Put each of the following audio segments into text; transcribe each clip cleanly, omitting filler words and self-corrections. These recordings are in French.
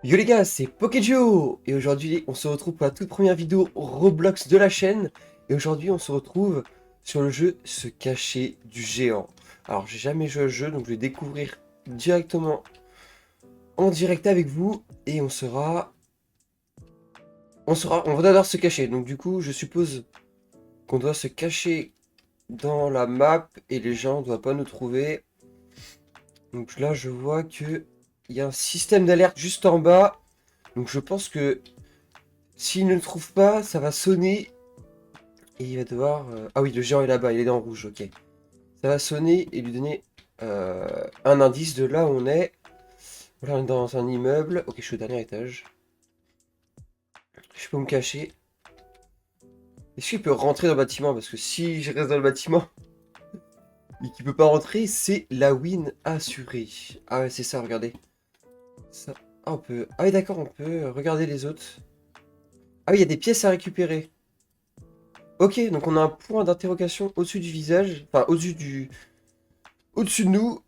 Yo les gars, c'est Pokéjo et aujourd'hui on se retrouve pour la toute première vidéo Roblox de la chaîne et aujourd'hui on se retrouve sur le jeu Se cacher du géant. Alors j'ai jamais joué au jeu donc je vais découvrir directement en direct avec vous et on va devoir se cacher. Donc du coup je suppose qu'on doit se cacher dans la map et les gens ne doivent pas nous trouver. Donc là je vois que il y a un système d'alerte juste en bas. Donc je pense que s'il ne le trouve pas, ça va sonner et il va devoir... Ah oui, le géant est là-bas, il est dans le rouge, ok. Ça va sonner et lui donner un indice de là où on est. Voilà, on est dans un immeuble. Ok, je suis au dernier étage. Je peux me cacher. Est-ce qu'il peut rentrer dans le bâtiment? Parce que si je reste dans le bâtiment et qu'il peut pas rentrer, c'est la win assurée. Ah ouais, c'est ça, regardez. Ça... Ah, on peut... Ah oui, d'accord, on peut regarder les autres. Ah oui, il y a des pièces à récupérer. Ok, donc on a un point d'interrogation au-dessus du visage. Enfin, au-dessus de nous.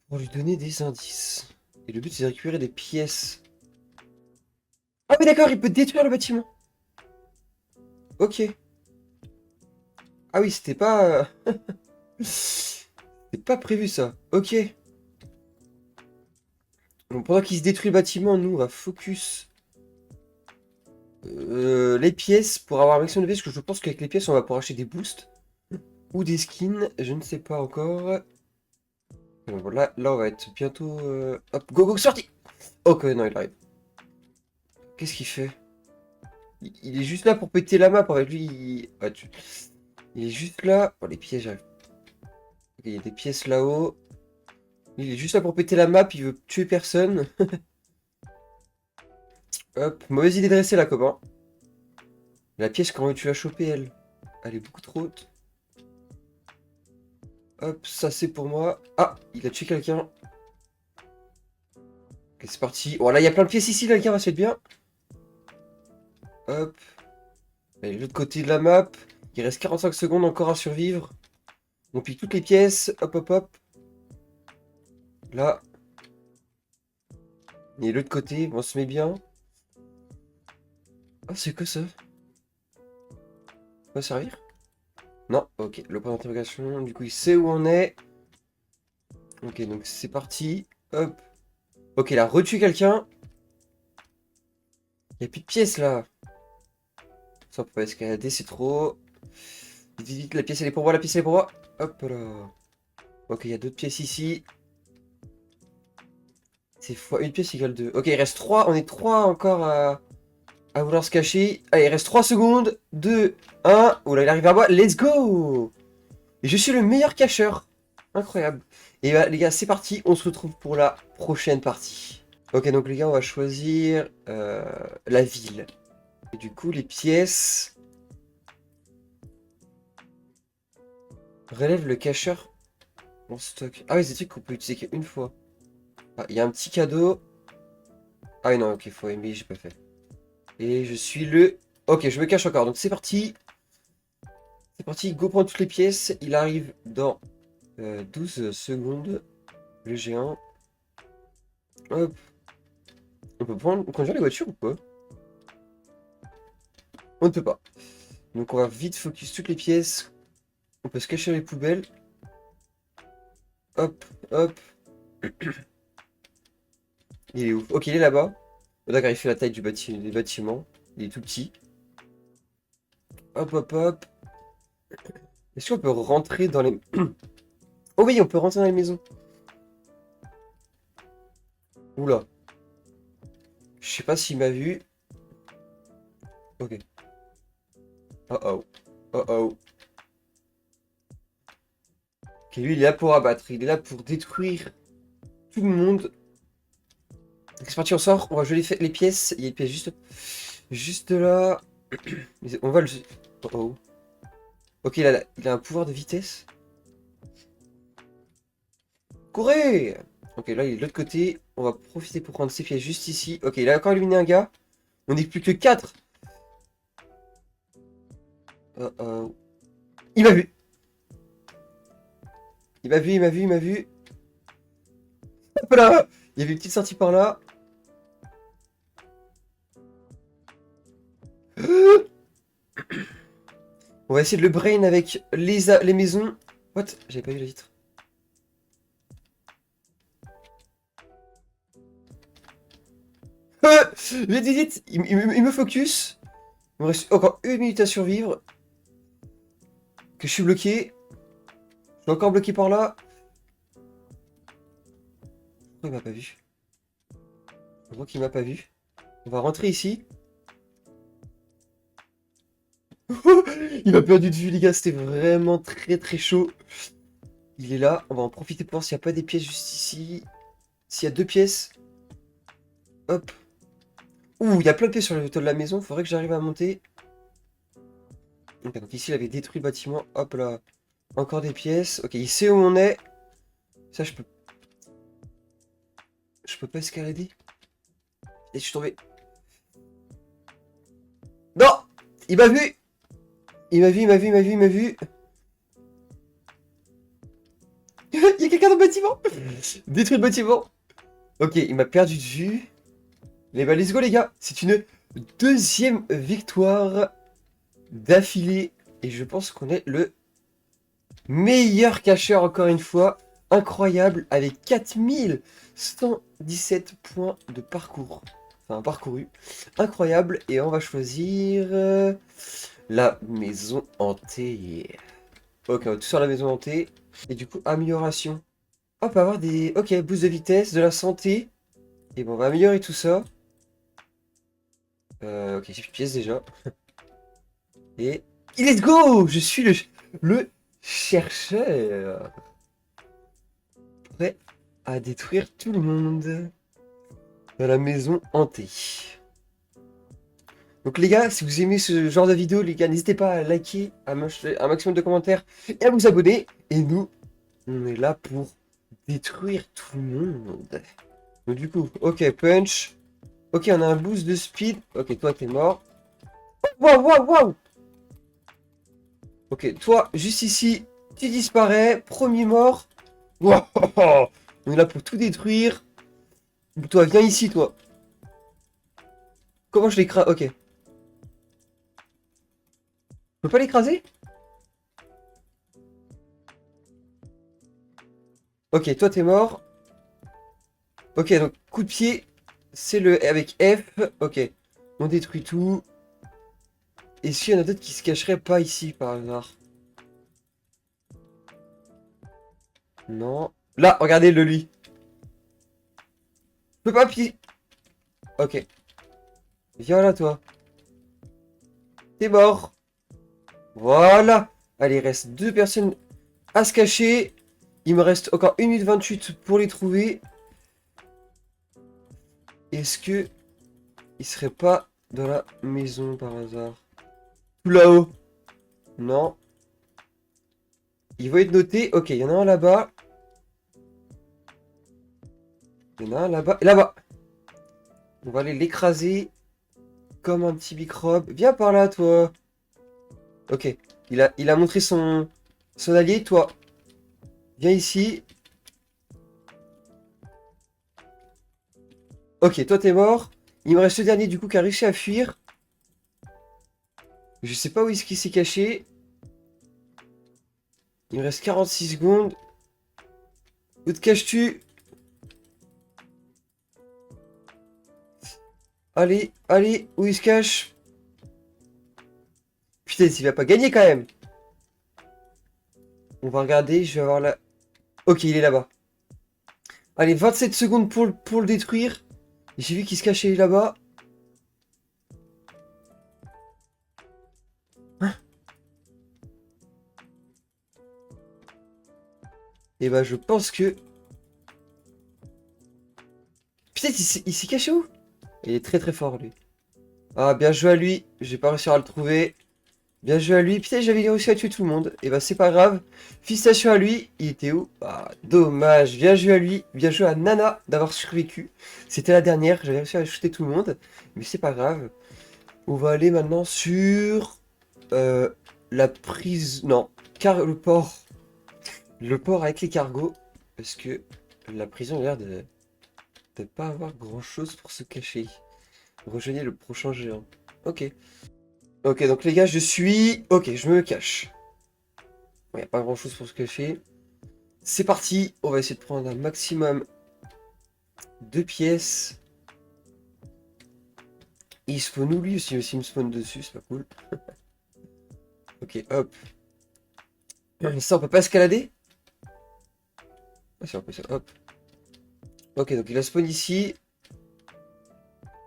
Pour lui donner des indices. Et le but c'est de récupérer des pièces. Ah oui d'accord, il peut détruire le bâtiment. Ok. Ah oui, c'était pas... C'était pas prévu ça. Ok. Donc pendant qu'il se détruit le bâtiment, nous on va focus les pièces pour avoir un maximum de pièces. Parce que je pense qu'avec les pièces on va pouvoir acheter des boosts. Ou des skins, je ne sais pas encore. Donc voilà, là on va être bientôt... Hop, go go, sorti. Ok, non il arrive. Qu'est-ce qu'il fait? Il est juste là pour péter la map avec lui. Ah, il est juste là. Oh les pièges, j'arrive. Ok, il y a des pièces là-haut. Il est juste là pour péter la map, il veut tuer personne. Hop, mauvaise idée de rester là, copain. La pièce, comment tu l'as chopée, elle? Elle est beaucoup trop haute. Hop, ça c'est pour moi. Ah, il a tué quelqu'un. Ok, c'est parti. Oh là, il y a plein de pièces ici, quelqu'un va se faire bien. Hop. Allez, l'autre côté de la map. Il reste 45 secondes encore à survivre. On pique toutes les pièces. Hop, hop, hop. Là. Et l'autre côté, on se met bien. Ah, c'est que ça? Ça va servir? Non, ok. Le point d'interrogation, du coup, il sait où on est. Ok, donc c'est parti. Hop. Ok, il a retué quelqu'un. Il n'y a plus de pièces là. Ça, on peut pas escalader, c'est trop. Vite, vite, vite, la pièce elle est pour moi, la pièce elle est pour moi. Hop là. Ok, il y a d'autres pièces ici. C'est fois une pièce égale 2. Ok, il reste 3. On est 3 encore à vouloir se cacher. Allez, il reste 3 secondes. 2, 1. Oh là, il arrive à moi. Let's go! Et je suis le meilleur cacheur. Incroyable. Et bah, les gars, c'est parti. On se retrouve pour la prochaine partie. Ok, donc les gars, on va choisir la ville. Et du coup, les pièces. Relève le cacheur en stock. Ah oui, c'est des trucs qu'on peut utiliser qu'une fois. Ah, il y a un petit cadeau. Ah oui, non, ok, faut aimer, j'ai pas fait. Et je suis le... Ok, je me cache encore, donc c'est parti. C'est parti, go prendre toutes les pièces. Il arrive dans 12 secondes. Le géant. Hop. On peut prendre, conduire les voitures ou pas? On ne peut pas. Donc on va vite focus toutes les pièces. On peut se cacher dans les poubelles. Hop, hop. Il est où? Ok, il est là-bas. Oh, d'accord, il fait la taille des bâtiments. Il est tout petit. Hop, hop, hop. Est-ce qu'on peut rentrer dans les... Oh oui, on peut rentrer dans les maisons. Oula. Je sais pas s'il m'a vu. Ok. Oh oh. Oh oh. Ok, lui, il est là pour abattre. Il est là pour détruire tout le monde. Donc, c'est parti, on sort. On va jouer les pièces. Il y a une pièce juste là. On va le... Oh oh. Ok, il a un pouvoir de vitesse. Courez! Ok, là, il est de l'autre côté. On va profiter pour prendre ces pièces juste ici. Ok, il a encore éliminé un gars. On n'est plus que 4. Oh oh. Il m'a vu. Il m'a vu, il m'a vu, il m'a vu. Hop là! Il y avait une petite sortie par là. On va essayer de le brain avec les maisons. What? J'avais pas vu la vitre. Vite, vite, vite. Il me focus. Il me reste encore 1 minute à survivre. Que je suis bloqué. Je suis encore bloqué par là. Pourquoi il m'a pas vu? Je crois qu'il m'a pas vu. On va rentrer ici. Il m'a perdu de vue, les gars. C'était vraiment très très chaud. Il est là. On va en profiter pour voir s'il n'y a pas des pièces juste ici. S'il y a 2 pièces. Hop. Ouh, il y a plein de pièces sur le toit de la maison. Faudrait que j'arrive à monter. Ok, donc ici, il avait détruit le bâtiment. Hop là. Encore des pièces. Ok, il sait où on est. Ça, je peux... Je peux pas escalader. Et je suis tombé. Non! Il m'a vu! Il m'a vu, il m'a vu, il m'a vu, il m'a vu. Il y a quelqu'un dans le bâtiment! Détruit le bâtiment. Ok, il m'a perdu de vue. Les bah, let's go, les gars. C'est une 2e victoire d'affilée. Et je pense qu'on est le meilleur cacheur, encore une fois. Incroyable, avec 4117 points de parcours. Enfin, parcouru. Incroyable. Et on va choisir la maison hantée. Ok, on va tout sur la maison hantée. Et du coup, amélioration. On peut avoir des... Ok, boost de vitesse, de la santé. Et bon, on va améliorer tout ça. Ok, j'ai plus de pièces déjà. Et let's go! Je suis le chercheur. Prêt à détruire tout le monde. Dans la maison hantée. Donc les gars, si vous aimez ce genre de vidéo, les gars, n'hésitez pas à liker, à lâcher un maximum de commentaires et à vous abonner. Et nous, on est là pour détruire tout le monde. Donc du coup, ok, punch. Ok, on a un boost de speed. Ok, toi, t'es mort. Waouh, waouh, waouh! Ok, toi, juste ici, tu disparais. Premier mort. Waouh! On est là pour tout détruire. Toi, viens ici, toi. Comment je l'écrase? Ok. Je peux pas l'écraser? Ok, toi, t'es mort. Ok, donc coup de pied, c'est le avec F. Ok, on détruit tout. Et s'il y en a d'autres qui se cacheraient pas ici par hasard? Non. Là, regardez-le lui. Je peux pas pied. Ok. Viens là, toi. T'es mort. Voilà. Allez, il reste 2 personnes à se cacher. Il me reste encore 1 minute 28 pour les trouver. Est-ce que il serait pas dans la maison par hasard? Tout là-haut. Non. Il va être noté. Ok, il y en a un là-bas. Il y en a un là-bas. Et là-bas. On va aller l'écraser comme un petit microbe. Viens par là, toi. Ok. Il a montré son allié, toi. Viens ici. Ok, toi, t'es mort. Il me reste le dernier, du coup, qui a réussi à fuir. Je sais pas où est-ce qu'il s'est caché. Il me reste 46 secondes. Où te caches-tu? Allez, allez, où il se cache? Putain, il va pas gagner quand même. On va regarder, je vais avoir la... Ok, il est là-bas. Allez, 27 secondes pour le détruire. J'ai vu qu'il se cachait là-bas. Et bah, je pense que... Putain, il s'est caché où? Il est très très fort, lui. Ah, bien joué à lui. J'ai pas réussi à le trouver. Bien joué à lui. Putain, j'avais réussi à tuer tout le monde. Et bah, c'est pas grave. Félicitations à lui. Il était où? Ah, dommage. Bien joué à lui. Bien joué à Nana d'avoir survécu. C'était la dernière. J'avais réussi à shooter tout le monde. Mais c'est pas grave. On va aller maintenant sur... euh, la prise... Non. Car le port. Le port avec les cargos. Parce que la prison a l'air de pas avoir grand chose pour se cacher. Rejoignez le prochain géant. Ok. Ok, donc les gars, je suis... Ok, je me cache. Il n'y a pas grand-chose pour se cacher. C'est parti, on va essayer de prendre un maximum de pièces. Il spawn où lui aussi, il me spawn dessus, c'est pas cool. Ok, hop. Ça, on peut pas escalader? Ah si, on peut ça, hop. Ok, donc il a spawn ici.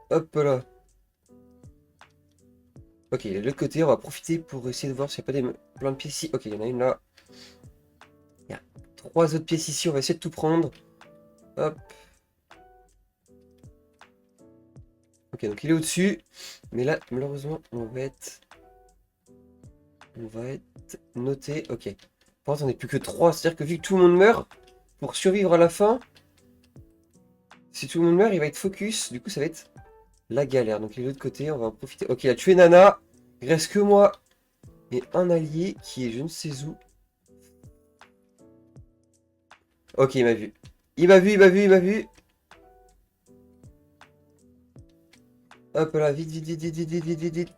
Hop là. Ok, il est de l'autre côté, on va profiter pour essayer de voir s'il n'y a pas des... plein de pièces ici. Ok, il y en a une là. Il y a 3 autres pièces ici, on va essayer de tout prendre. Hop. Ok, donc il est au-dessus. Mais là, malheureusement, on va être noté. Ok. Par contre, on n'est plus que 3. C'est-à-dire que vu que tout le monde meurt, pour survivre à la fin, si tout le monde meurt, il va être focus. Du coup, ça va être la galère. Donc, il est de l'autre côté, on va en profiter. Ok, il a tué Nana. Il reste que moi et un allié qui est je ne sais où. Ok, il m'a vu. Il m'a vu, il m'a vu, il m'a vu. Hop là, vite, vite, vite, vite, vite, vite, vite, vite, vite.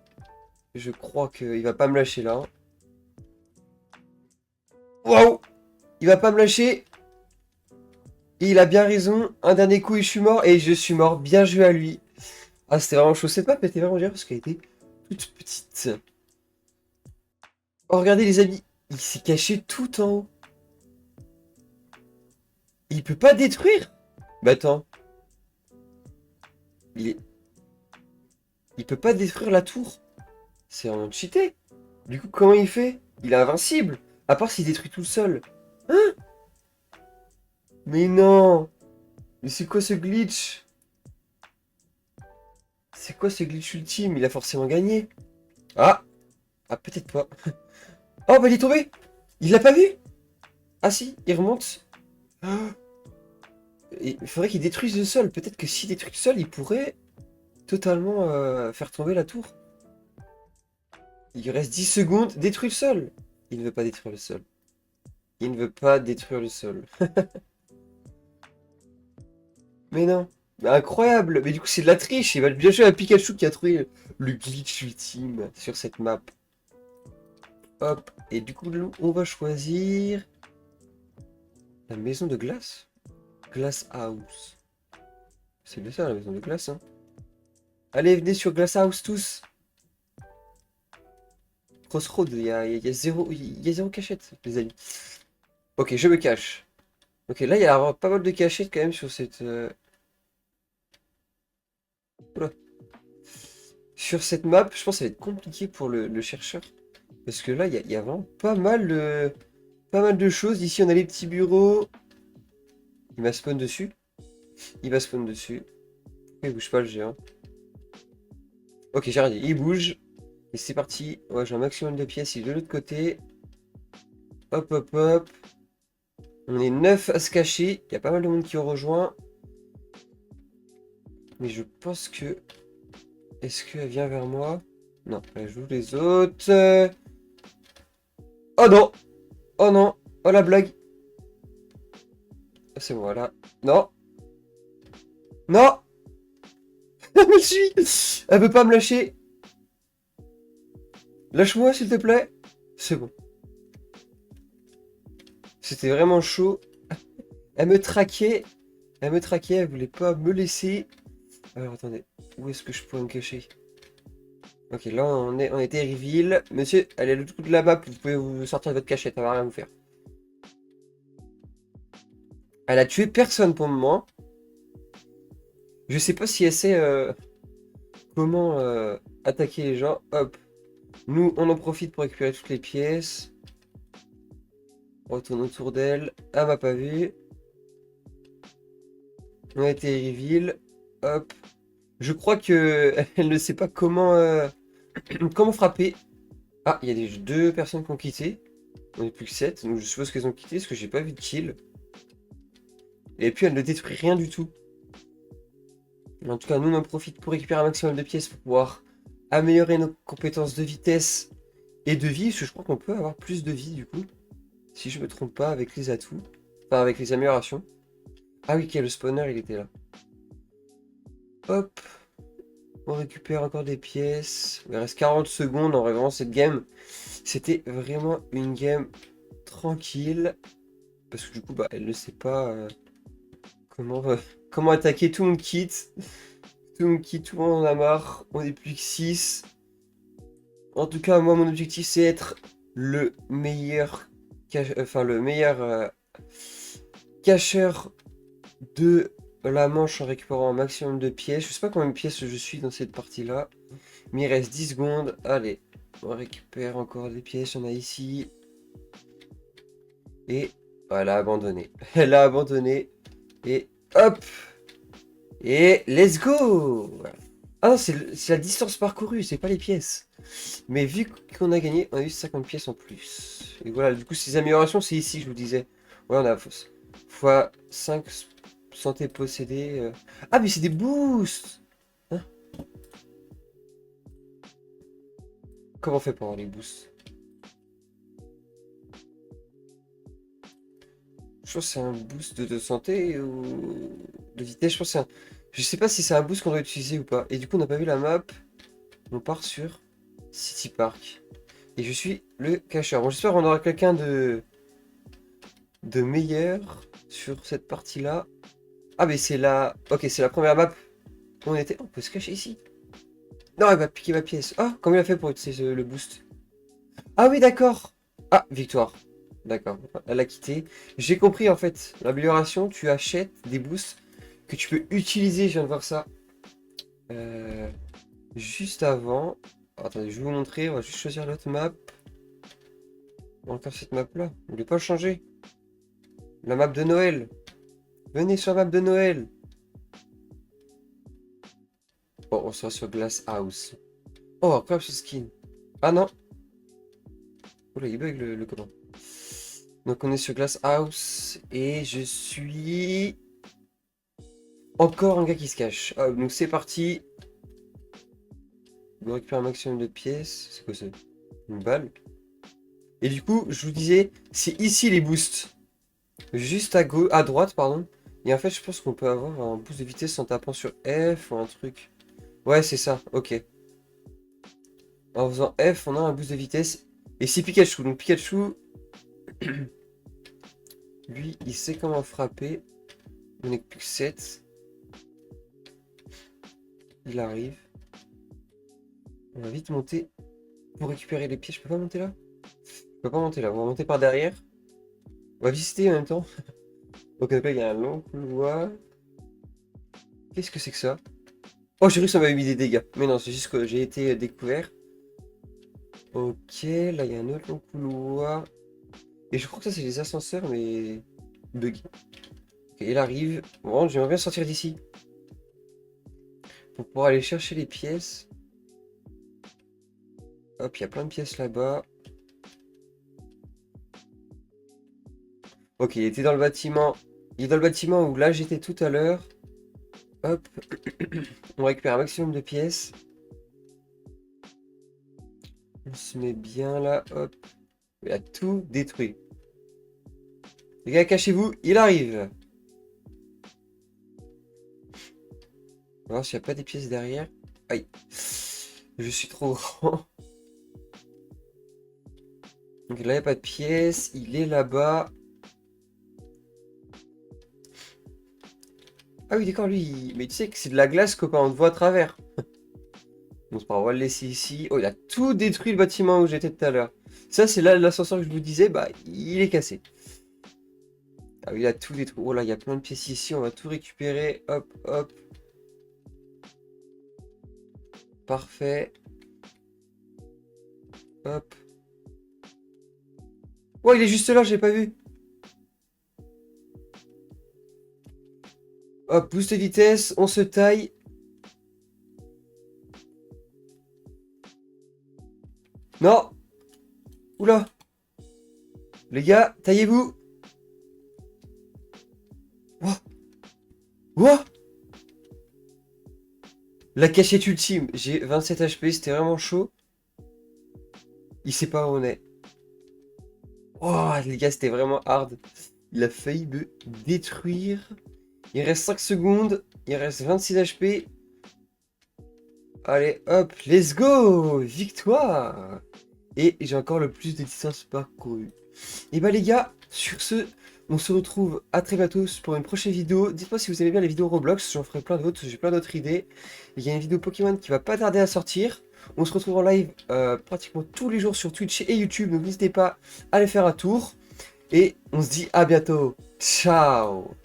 Je crois qu'il va pas me lâcher là. Waouh! Il va pas me lâcher. Et il a bien raison. Un dernier coup et je suis mort. Et je suis mort. Bien joué à lui. Ah, c'était vraiment chaud. Cette map était vraiment bien parce qu'elle était toute petite. Oh, regardez les amis. Il s'est caché tout en haut. Il peut pas détruire? Bah attends. Il, est- il peut pas détruire la tour. C'est vraiment cheaté. Du coup, comment il fait? Il est invincible. À part s'il détruit tout seul. Hein? Mais non. Mais c'est quoi ce glitch? C'est quoi ce glitch ultime? Il a forcément gagné. Ah! Ah, peut-être pas. Oh, bah il est tombé! Il l'a pas vu? Ah si, il remonte. Ah, il faudrait qu'il détruise le sol. Peut-être que s'il détruit le sol, il pourrait totalement faire tomber la tour. Il reste 10 secondes. Détruis le sol. Il ne veut pas détruire le sol. Il ne veut pas détruire le sol. Mais non. Mais incroyable. Mais du coup, c'est de la triche. Il va bien jouer à Pikachu qui a trouvé le glitch ultime sur cette map. Hop. Et du coup, on va choisir la maison de glace. Glass House. C'est bien ça, la maison de glace, hein. Allez, venez sur Glass House tous. Crossroad, il y a zéro cachette, les amis. Ok, je me cache. Ok, là, il y a pas mal de cachettes quand même sur cette... oula. Sur cette map. Je pense que ça va être compliqué pour le chercheur. Parce que là, il y a vraiment pas mal de choses. Ici, on a les petits bureaux. Il va spawn dessus. Il va spawn dessus. Il bouge pas le géant. Ok, j'ai rien dit. Il bouge. Et c'est parti. Ouais, j'ai un maximum de pièces. Il est de l'autre côté. Hop, hop, hop. On est 9 à se cacher. Il y a pas mal de monde qui ont rejoint. Mais je pense que... Est-ce qu'elle vient vers moi? Non, elle joue les autres. Oh non! Oh non! Oh la blague! C'est moi là. Non! Non! Elle me suit! Elle veut pas me lâcher! Lâche-moi s'il te plaît! C'est bon. C'était vraiment chaud. Elle me traquait. Elle me traquait, elle voulait pas me laisser. Alors attendez, où est-ce que je pourrais me cacher? Ok, là on était reveal. Monsieur, elle est le tout de la map, vous pouvez vous sortir de votre cachette, elle va rien vous faire. Elle a tué personne pour le moment. Je sais pas si elle sait comment attaquer les gens. Hop. Nous, on en profite pour récupérer toutes les pièces. On retourne autour d'elle. Elle m'a pas vu. On a été reveal. Hop. Je crois que elle ne sait pas comment, comment frapper. Ah, il y a deux personnes qui ont quitté. On est plus que 7, donc je suppose qu'elles ont quitté parce que j'ai pas vu de kill. Et puis elle ne détruit rien du tout. En tout cas, nous on en profite pour récupérer un maximum de pièces pour pouvoir améliorer nos compétences de vitesse et de vie. Parce que je crois qu'on peut avoir plus de vie du coup. Si je me trompe pas avec les atouts. Enfin avec les améliorations. Ah oui, ok, le spawner il était là. Hop. On récupère encore des pièces. Il reste 40 secondes. En vrai, vraiment, cette game, c'était vraiment une game tranquille. Parce que du coup, bah, elle ne sait pas comment, comment attaquer. Tout le monde quitte. Tout le monde quitte, tout le monde en a marre. On est plus que 6. En tout cas, moi, mon objectif, c'est être le meilleur, enfin, le meilleur cacheur de la manche en récupérant un maximum de pièces. Je sais pas combien de pièces je suis dans cette partie-là. Mais il reste 10 secondes. Allez, on récupère encore des pièces. On a ici. Et elle a abandonné. Elle a abandonné. Et hop! Et let's go! Voilà. Ah non, c'est la distance parcourue, c'est pas les pièces. Mais vu qu'on a gagné, on a eu 50 pièces en plus. Et voilà, du coup, ces améliorations, c'est ici, je vous disais. Ouais, on a fois 5 santé possédée. Ah, mais c'est des boosts! Hein? Comment on fait pour avoir les boosts? Je pense que c'est un boost de santé ou de vitesse. Je pense que c'est un... Je sais pas si c'est un boost qu'on doit utiliser ou pas. Et du coup, on n'a pas vu la map. On part sur City Park. Et je suis le cacheur. Bon, j'espère qu'on aura quelqu'un de meilleur sur cette partie-là. Ah, mais c'est la... Ok, c'est la première map où on était... On peut se cacher ici. Non, elle va piquer ma pièce. Ah, comment il a fait pour utiliser le boost? Ah oui, d'accord. Ah, victoire. D'accord, elle a quitté. J'ai compris en fait. L'amélioration, tu achètes des boosts que tu peux utiliser. Je viens de voir ça. Euh, juste avant. Attendez, je vais vous montrer. On va juste choisir l'autre map. Encore cette map là. Vous voulez pas changer? La map de Noël. Venez sur la map de Noël. Bon, on sera sur Glass House. Oh, Craps Skin. Ah non. Oula, il bug le comment. Donc on est sur Glass House. Et je suis... Encore un gars qui se cache. Ah, donc c'est parti. On récupère un maximum de pièces. C'est quoi ça? Une balle. Et du coup, je vous disais, c'est ici les boosts. Juste à gauche, à droite, pardon. Et en fait, je pense qu'on peut avoir un boost de vitesse en tapant sur F ou un truc. Ouais, c'est ça, ok. En faisant F, on a un boost de vitesse. Et c'est Pikachu. Donc Pikachu, lui, il sait comment frapper. On est plus que 7. Il arrive. On va vite monter pour récupérer les pieds. Je peux pas monter là? Je peux pas monter là. On va monter par derrière. On va visiter en même temps. Donc là, il y a un long couloir. Qu'est-ce que c'est que ça? Oh, j'ai cru que ça m'avait mis des dégâts. Mais non, c'est juste que j'ai été découvert. Ok, là, il y a un autre long couloir. Et je crois que ça, c'est les ascenseurs, mais... Buggy. Ok, il arrive. Bon, j'aimerais bien sortir d'ici. Pour pouvoir aller chercher les pièces. Hop, il y a plein de pièces là-bas. Ok, il était dans le bâtiment. Il est dans le bâtiment où là, j'étais tout à l'heure. Hop. On récupère un maximum de pièces. On se met bien là, hop. Il a tout détruit. Les gars, cachez-vous, il arrive. On va voir s'il n'y a pas des pièces derrière. Aïe. Je suis trop grand. Donc là, il n'y a pas de pièces. Il est là-bas. Ah oui, d'accord, lui. Mais tu sais que c'est de la glace, copain. On te voit à travers. Bon, c'est pas grave, on va le laisser ici. Oh, il a tout détruit le bâtiment où j'étais tout à l'heure. Ça, c'est là l'ascenseur que je vous disais. Bah, il est cassé. Ah oui, il a tout détruit. Oh là, il y a plein de pièces ici. On va tout récupérer. Hop, hop. Parfait. Hop. Oh, il est juste là, je l'ai pas vu. Hop, boost de vitesse, on se taille. Non. Oula. Les gars, taillez-vous. Oh. Oh. La cachette ultime. J'ai 27 HP, c'était vraiment chaud. Il sait pas où on est. Oh, les gars, c'était vraiment hard. Il a failli me détruire. Il reste 5 secondes. Il reste 26 HP. Allez, hop, let's go! Victoire! Et j'ai encore le plus de distance parcourue. Et bah les gars, sur ce, on se retrouve à très bientôt pour une prochaine vidéo. Dites-moi si vous aimez bien les vidéos Roblox, j'en ferai plein d'autres, j'ai plein d'autres idées. Il y a une vidéo Pokémon qui va pas tarder à sortir. On se retrouve en live pratiquement tous les jours sur Twitch et YouTube, donc n'hésitez pas à aller faire un tour. Et on se dit à bientôt. Ciao!